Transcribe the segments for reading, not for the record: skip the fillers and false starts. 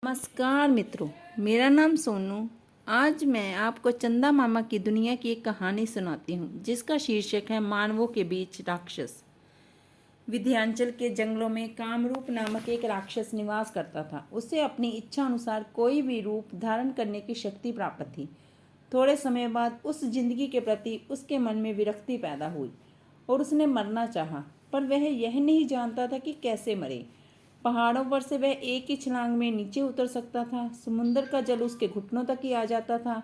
नमस्कार मित्रों, मेरा नाम सोनू। आज मैं आपको चंदा मामा की दुनिया की एक कहानी सुनाती हूँ जिसका शीर्षक है मानवों के बीच राक्षस। विंध्याचल के जंगलों में कामरूप नामक एक राक्षस निवास करता था। उसे अपनी इच्छा अनुसार कोई भी रूप धारण करने की शक्ति प्राप्त थी। थोड़े समय बाद उस जिंदगी के प्रति उसके मन में विरक्ति पैदा हुई और उसने मरना चाहा, पर वह यह नहीं जानता था कि कैसे मरे। पहाड़ों पर से वह एक ही छलांग में नीचे उतर सकता था। समुद्र का जल उसके घुटनों तक ही आ जाता था।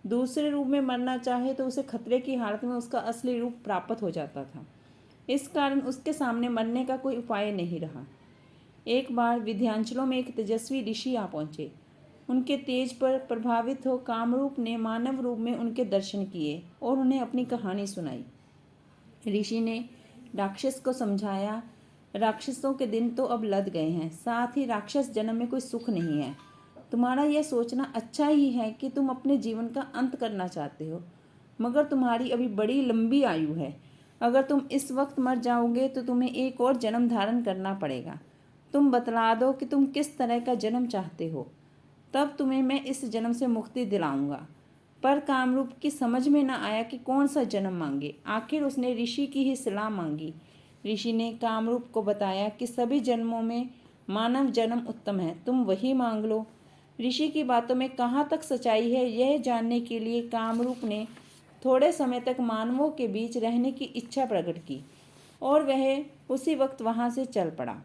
दूसरे रूप में मरना चाहे तो उसे खतरे की हालत में उसका असली रूप प्राप्त हो जाता था। इस कारण उसके सामने मरने का कोई उपाय नहीं रहा। एक बार विंध्याचलों में एक तेजस्वी ऋषि आ पहुंचे। उनके तेज पर प्रभावित हो कामरूप ने मानव रूप में उनके दर्शन किए और उन्हें अपनी कहानी सुनाई। ऋषि ने राक्षस को समझाया, राक्षसों के दिन तो अब लद गए हैं, साथ ही राक्षस जन्म में कोई सुख नहीं है। तुम्हारा यह सोचना अच्छा ही है कि तुम अपने जीवन का अंत करना चाहते हो, मगर तुम्हारी अभी बड़ी लंबी आयु है। अगर तुम इस वक्त मर जाओगे तो तुम्हें एक और जन्म धारण करना पड़ेगा। तुम बतला दो कि तुम किस तरह का जन्म चाहते हो, तब तुम्हें मैं इस जन्म से मुक्ति दिलाऊंगा। पर कामरूप की समझ में न आया कि कौन सा जन्म मांगे। आखिर उसने ऋषि की ही सलाह मांगी। ऋषि ने कामरूप को बताया कि सभी जन्मों में मानव जन्म उत्तम है, तुम वही मांग लो। ऋषि की बातों में कहाँ तक सच्चाई है, यह जानने के लिए कामरूप ने थोड़े समय तक मानवों के बीच रहने की इच्छा प्रकट की और वह उसी वक्त वहां से चल पड़ा।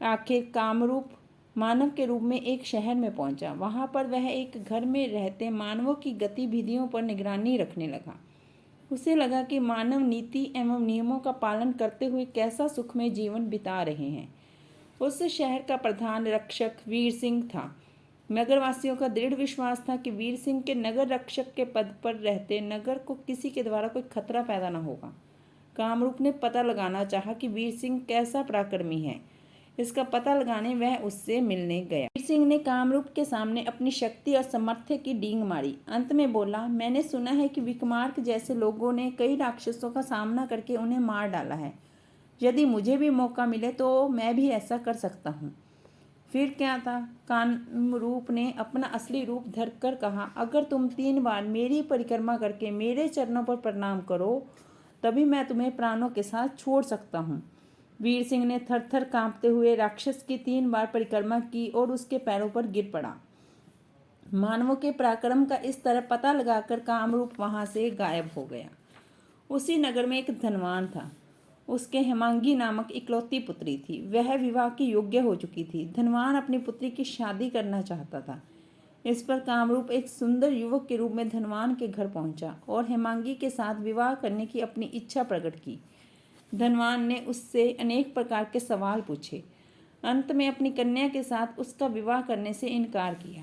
आखिर कामरूप मानव के रूप में एक शहर में पहुंचा। वहां पर वह एक घर में रहते मानवों की गतिविधियों पर निगरानी रखने लगा। उसे लगा कि मानव नीति एवं नियमों का पालन करते हुए कैसा सुखमय जीवन बिता रहे हैं। उस शहर का प्रधान रक्षक वीर सिंह था। नगरवासियों का दृढ़ विश्वास था कि वीर सिंह के नगर रक्षक के पद पर रहते नगर को किसी के द्वारा कोई खतरा पैदा न होगा। कामरूप ने पता लगाना चाहा कि वीर सिंह कैसा पराक्रमी है। इसका पता लगाने वह उससे मिलने गया। वीर सिंह ने कामरूप के सामने अपनी शक्ति और सामर्थ्य की डींग मारी। अंत में बोला, मैंने सुना है कि विक्रमार्क जैसे लोगों ने कई राक्षसों का सामना करके उन्हें मार डाला है। यदि मुझे भी मौका मिले तो मैं भी ऐसा कर सकता हूँ। फिर क्या था? कामरूप ने अपना असली रूप धरकर कहा, अगर तुम 3 बार मेरी परिक्रमा करके मेरे चरणों पर प्रणाम करो तभी मैं तुम्हें प्राणों के साथ छोड़ सकता हूँ। वीर सिंह ने थर-थर कांपते हुए राक्षस की 3 बार परिक्रमा की और उसके पैरों पर गिर पड़ा। मानवों के पराक्रम का इस तरह पता लगाकर कामरूप वहां से गायब हो गया। उसी नगर में एक धनवान था। उसके हेमांगी नामक इकलौती पुत्री थी। वह विवाह की योग्य हो चुकी थी। धनवान अपनी पुत्री की शादी करना चाहता था। इस पर कामरूप एक सुंदर युवक के रूप में धनवान के घर पहुंचा और हेमांगी के साथ विवाह करने की अपनी इच्छा प्रकट की। धनवान ने उससे अनेक प्रकार के सवाल पूछे। अंत में अपनी कन्या के साथ उसका विवाह करने से इनकार किया।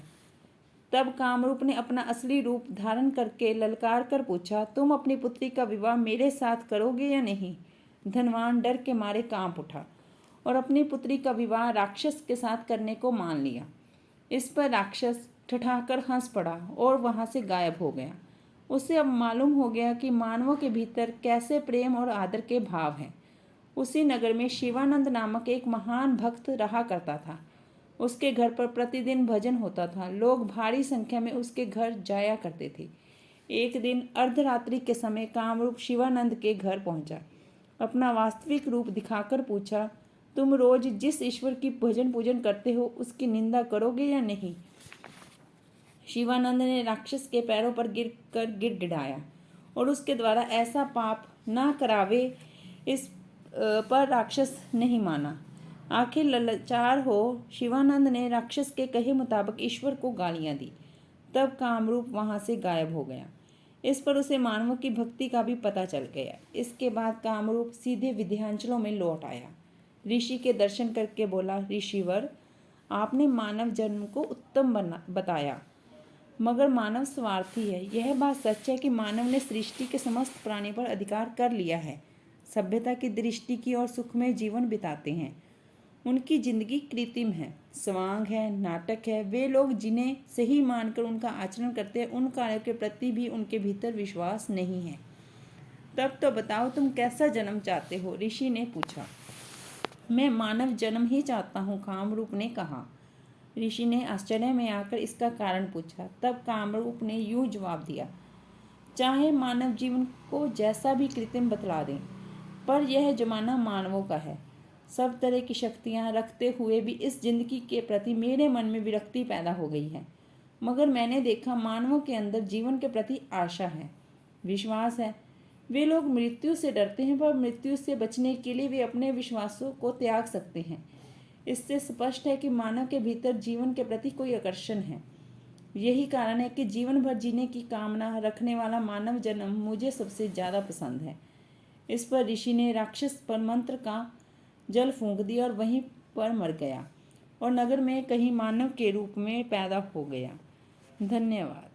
तब कामरूप ने अपना असली रूप धारण करके ललकार कर पूछा, तुम अपनी पुत्री का विवाह मेरे साथ करोगे या नहीं? धनवान डर के मारे कांप उठा और अपनी पुत्री का विवाह राक्षस के साथ करने को मान लिया। इस पर राक्षस ठठाकर हंस पड़ा और वहां से गायब हो गया। उसे अब मालूम हो गया कि मानवों के भीतर कैसे प्रेम और आदर के भाव हैं। उसी नगर में शिवानंद नामक एक महान भक्त रहा करता था। उसके घर पर प्रतिदिन भजन होता था। लोग भारी संख्या में उसके घर जाया करते थे। एक दिन अर्धरात्रि के समय कामरूप शिवानंद के घर पहुंचा। अपना वास्तविक रूप दिखाकर पूछा, तुम रोज जिस ईश्वर की भजन पूजन करते हो उसकी निंदा करोगे या नहीं? शिवानंद ने राक्षस के पैरों पर गिरकर गिड़गिड़ाया और उसके द्वारा ऐसा पाप ना करावे। इस पर राक्षस नहीं माना। आखिर लाचार हो शिवानंद ने राक्षस के कहे मुताबिक ईश्वर को गालियां दी। तब कामरूप वहां से गायब हो गया। इस पर उसे मानवों की भक्ति का भी पता चल गया। इसके बाद कामरूप सीधे विंध्याचलों में लौट आया। ऋषि के दर्शन करके बोला, ऋषिवर, आपने मानव जन्म को उत्तम बताया, मगर मानव स्वार्थी है। यह बात सच है कि मानव ने सृष्टि के समस्त प्राणी पर अधिकार कर लिया है। सभ्यता की दृष्टि की और सुखमय जीवन बिताते हैं। उनकी जिंदगी कृत्रिम है, स्वांग है, नाटक है। वे लोग जिन्हें सही मानकर उनका आचरण करते हैं उन कार्यों के प्रति भी उनके भीतर विश्वास नहीं है। तब तो बताओ तुम कैसा जन्म चाहते हो? ऋषि ने पूछा। मैं मानव जन्म ही चाहता हूँ, कामरूप ने कहा। ऋषि ने आश्चर्य में आकर इसका कारण पूछा। तब कामरूप ने यूं जवाब दिया, चाहे मानव जीवन को जैसा भी कृत्रिम बतला दें, पर यह जमाना मानवों का है। सब तरह की शक्तियाँ रखते हुए भी इस जिंदगी के प्रति मेरे मन में विरक्ति पैदा हो गई है। मगर मैंने देखा मानवों के अंदर जीवन के प्रति आशा है, विश्वास है। वे लोग मृत्यु से डरते हैं, पर मृत्यु से बचने के लिए वे अपने विश्वासों को त्याग सकते हैं। इससे स्पष्ट है कि मानव के भीतर जीवन के प्रति कोई आकर्षण है। यही कारण है कि जीवन भर जीने की कामना रखने वाला मानव जन्म मुझे सबसे ज़्यादा पसंद है। इस पर ऋषि ने राक्षस पर मंत्र का जल फूंक दिया और वहीं पर मर गया और नगर में कहीं मानव के रूप में पैदा हो गया। धन्यवाद।